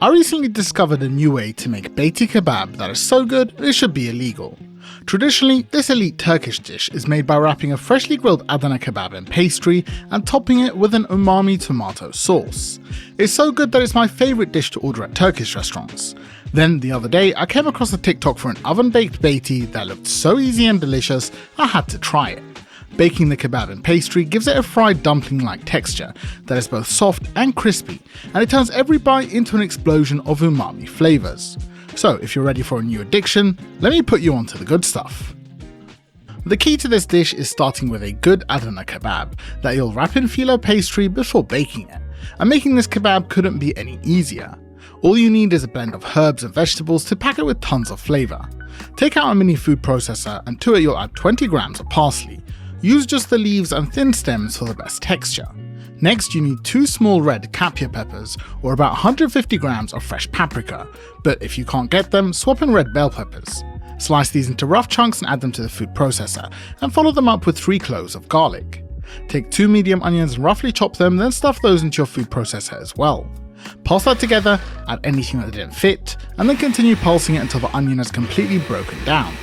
I recently discovered a new way to make Beyti kebab that is so good it should be illegal. Traditionally, this elite Turkish dish is made by wrapping a freshly grilled Adana kebab in pastry and topping it with an umami tomato sauce. It's so good that it's my favourite dish to order at Turkish restaurants. Then the other day I came across a TikTok for an oven-baked Beyti that looked so easy and delicious I had to try it. Baking the kebab in pastry gives it a fried dumpling-like texture that is both soft and crispy, and it turns every bite into an explosion of umami flavours. So if you're ready for a new addiction, let me put you onto the good stuff. The key to this dish is starting with a good Adana kebab that you'll wrap in filo pastry before baking it, and making this kebab couldn't be any easier. All you need is a blend of herbs and vegetables to pack it with tons of flavour. Take out a mini food processor and to it you'll add 20 grams of parsley. Use just the leaves and thin stems for the best texture. Next you need 2 small red capya peppers or about 150 grams of fresh paprika, but if you can't get them, swap in red bell peppers. Slice these into rough chunks and add them to the food processor, and follow them up with 3 cloves of garlic. Take 2 medium onions and roughly chop them, then stuff those into your food processor as well. Pulse that together, add anything that didn't fit, and then continue pulsing it until the onion has completely broken down.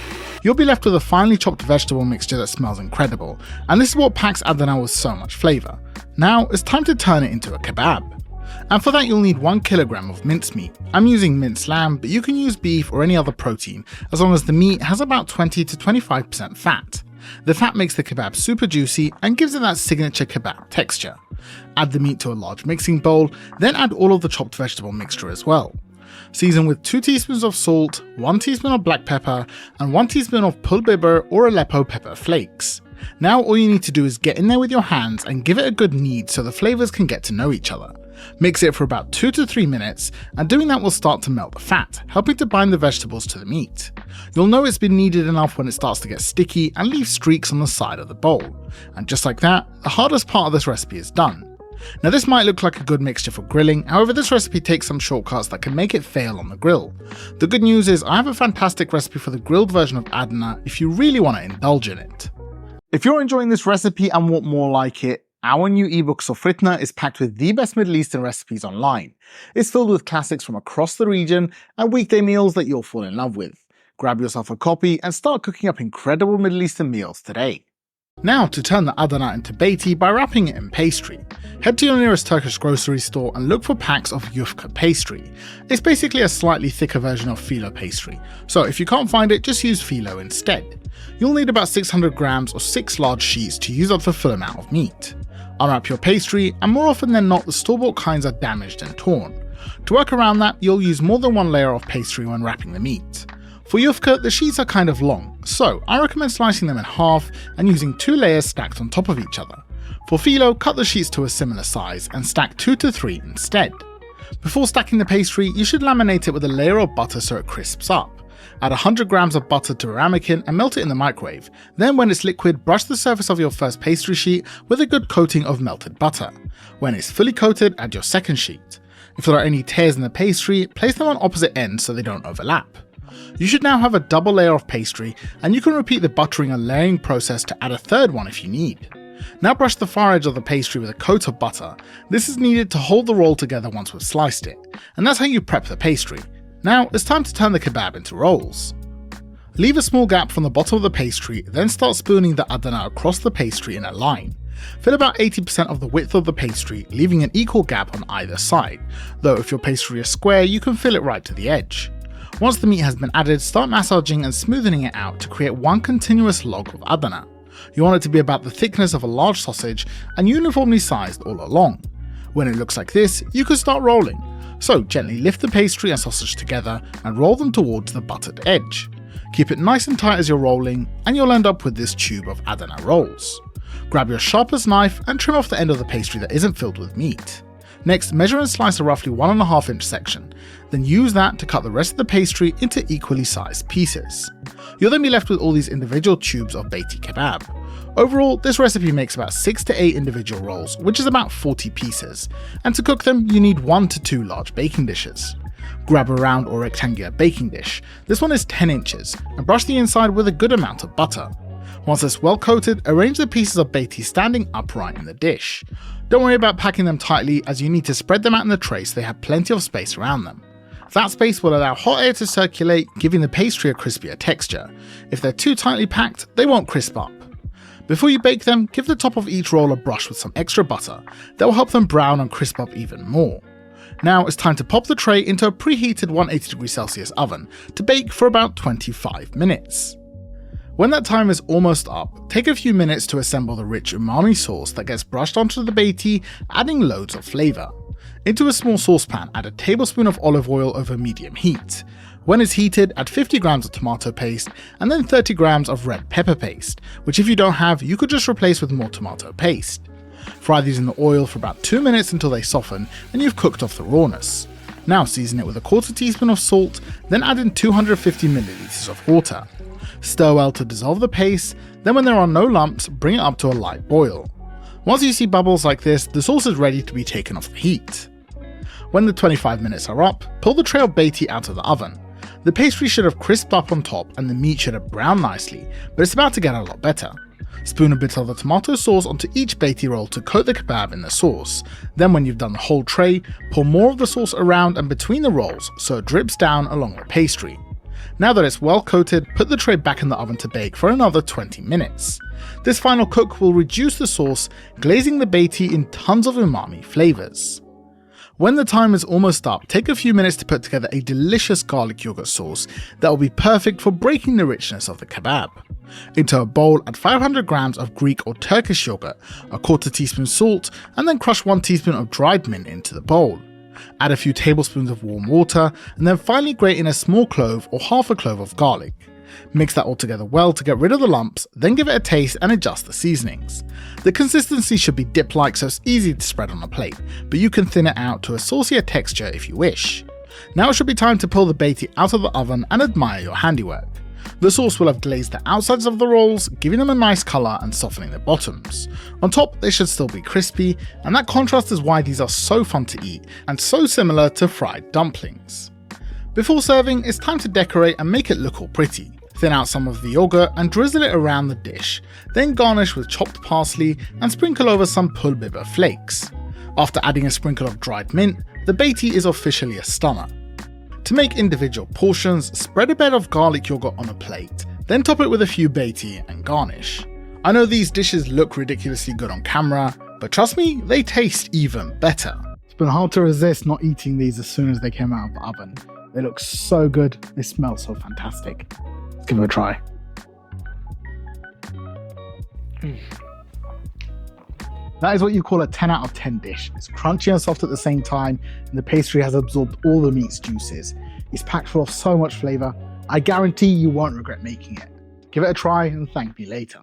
You'll be left with a finely chopped vegetable mixture that smells incredible, and this is what packs Adana with so much flavour. Now it's time to turn it into a kebab. And for that you'll need 1 kilogram of mincemeat. I'm using minced lamb, but you can use beef or any other protein as long as the meat has about 20 to 25% fat. The fat makes the kebab super juicy and gives it that signature kebab texture. Add the meat to a large mixing bowl, then add all of the chopped vegetable mixture as well. Season with 2 teaspoons of salt, 1 teaspoon of black pepper, and 1 teaspoon of pul biber or Aleppo pepper flakes. Now all you need to do is get in there with your hands and give it a good knead so the flavours can get to know each other. Mix it for about 2 to 3 minutes, and doing that will start to melt the fat, helping to bind the vegetables to the meat. You'll know it's been kneaded enough when it starts to get sticky and leave streaks on the side of the bowl. And just like that, the hardest part of this recipe is done. Now this might look like a good mixture for grilling, however this recipe takes some shortcuts that can make it fail on the grill. The good news is I have a fantastic recipe for the grilled version of Adana if you really want to indulge in it. If you're enjoying this recipe and want more like it, our new ebook Sofritna is packed with the best Middle Eastern recipes online. It's filled with classics from across the region and weekday meals that you'll fall in love with. Grab yourself a copy and start cooking up incredible Middle Eastern meals today. Now to turn the Adana into Beyti by wrapping it in pastry. Head to your nearest Turkish grocery store and look for packs of yufka pastry. It's basically a slightly thicker version of filo pastry, so if you can't find it, just use filo instead. You'll need about 600 grams or 6 large sheets to use up the full amount of meat. Unwrap your pastry, and more often than not the store-bought kinds are damaged and torn. To work around that, you'll use more than 1 layer of pastry when wrapping the meat. For yufka, the sheets are kind of long, so I recommend slicing them in half and using 2 layers stacked on top of each other. For filo, cut the sheets to a similar size and stack 2 to 3 instead. Before stacking the pastry, you should laminate it with a layer of butter so it crisps up. Add 100 grams of butter to a ramekin and melt it in the microwave. Then when it's liquid, brush the surface of your first pastry sheet with a good coating of melted butter. When it's fully coated, add your second sheet. If there are any tears in the pastry, place them on opposite ends so they don't overlap. You should now have a double layer of pastry, and you can repeat the buttering and layering process to add a third one if you need. Now brush the far edge of the pastry with a coat of butter. This is needed to hold the roll together once we've sliced it, and that's how you prep the pastry. Now it's time to turn the kebab into rolls. Leave a small gap from the bottom of the pastry, then start spooning the Adana across the pastry in a line. Fill about 80% of the width of the pastry, leaving an equal gap on either side, though if your pastry is square you can fill it right to the edge. Once the meat has been added, start massaging and smoothing it out to create one continuous log of Adana. You want it to be about the thickness of a large sausage and uniformly sized all along. When it looks like this, you can start rolling. So gently lift the pastry and sausage together and roll them towards the buttered edge. Keep it nice and tight as you're rolling, and you'll end up with this tube of Adana rolls. Grab your sharpest knife and trim off the end of the pastry that isn't filled with meat. Next, measure and slice a roughly 1.5 inch section, then use that to cut the rest of the pastry into equally sized pieces. You'll then be left with all these individual tubes of Beyti kebab. Overall, this recipe makes about 6 to 8 individual rolls, which is about 40 pieces, and to cook them you need 1 to 2 large baking dishes. Grab a round or rectangular baking dish, this one is 10 inches, and brush the inside with a good amount of butter. Once it's well coated, arrange the pieces of Beyti standing upright in the dish. Don't worry about packing them tightly, as you need to spread them out in the tray so they have plenty of space around them. That space will allow hot air to circulate, giving the pastry a crispier texture. If they're too tightly packed, they won't crisp up. Before you bake them, give the top of each roll a brush with some extra butter. That will help them brown and crisp up even more. Now it's time to pop the tray into a preheated 180°C oven to bake for about 25 minutes. When that time is almost up, take a few minutes to assemble the rich umami sauce that gets brushed onto the Beyti, adding loads of flavour. Into a small saucepan, add a tablespoon of olive oil over medium heat. When it's heated, add 50 grams of tomato paste and then 30 grams of red pepper paste, which if you don't have, you could just replace with more tomato paste. Fry these in the oil for about 2 minutes until they soften and you've cooked off the rawness. Now season it with a quarter teaspoon of salt, then add in 250 milliliters of water. Stir well to dissolve the paste, then when there are no lumps, bring it up to a light boil. Once you see bubbles like this, the sauce is ready to be taken off the heat. When the 25 minutes are up, pull the tray of Beyti out of the oven. The pastry should have crisped up on top and the meat should have browned nicely, but it's about to get a lot better. Spoon a bit of the tomato sauce onto each Beyti roll to coat the kebab in the sauce. Then when you've done the whole tray, pour more of the sauce around and between the rolls so it drips down along the pastry. Now that it's well coated, put the tray back in the oven to bake for another 20 minutes. This final cook will reduce the sauce, glazing the Beyti in tons of umami flavours. When the time is almost up, take a few minutes to put together a delicious garlic yogurt sauce that will be perfect for breaking the richness of the kebab. Into a bowl, add 500 grams of Greek or Turkish yogurt, a quarter teaspoon salt, and then crush 1 teaspoon of dried mint into the bowl. Add a few tablespoons of warm water, and then finally grate in a small clove or half a clove of garlic. Mix that all together well to get rid of the lumps, then give it a taste and adjust the seasonings. The consistency should be dip-like so it's easy to spread on a plate, but you can thin it out to a saucier texture if you wish. Now it should be time to pull the Beyti out of the oven and admire your handiwork. The sauce will have glazed the outsides of the rolls, giving them a nice colour and softening the bottoms. On top, they should still be crispy, and that contrast is why these are so fun to eat and so similar to fried dumplings. Before serving, it's time to decorate and make it look all pretty. Thin out some of the yogurt and drizzle it around the dish, then garnish with chopped parsley and sprinkle over some biber flakes. After adding a sprinkle of dried mint, the Beyti is officially a stunner. To make individual portions, spread a bed of garlic yogurt on a plate, then top it with a few Beyti and garnish. I know these dishes look ridiculously good on camera, but trust me, they taste even better. It's been hard to resist not eating these as soon as they came out of the oven. They look so good, they smell so fantastic. Let's give it a try. That is what you call a 10 out of 10 dish. It's crunchy and soft at the same time, and the pastry has absorbed all the meat's juices. It's packed full of so much flavour, I guarantee you won't regret making it. Give it a try and thank me later.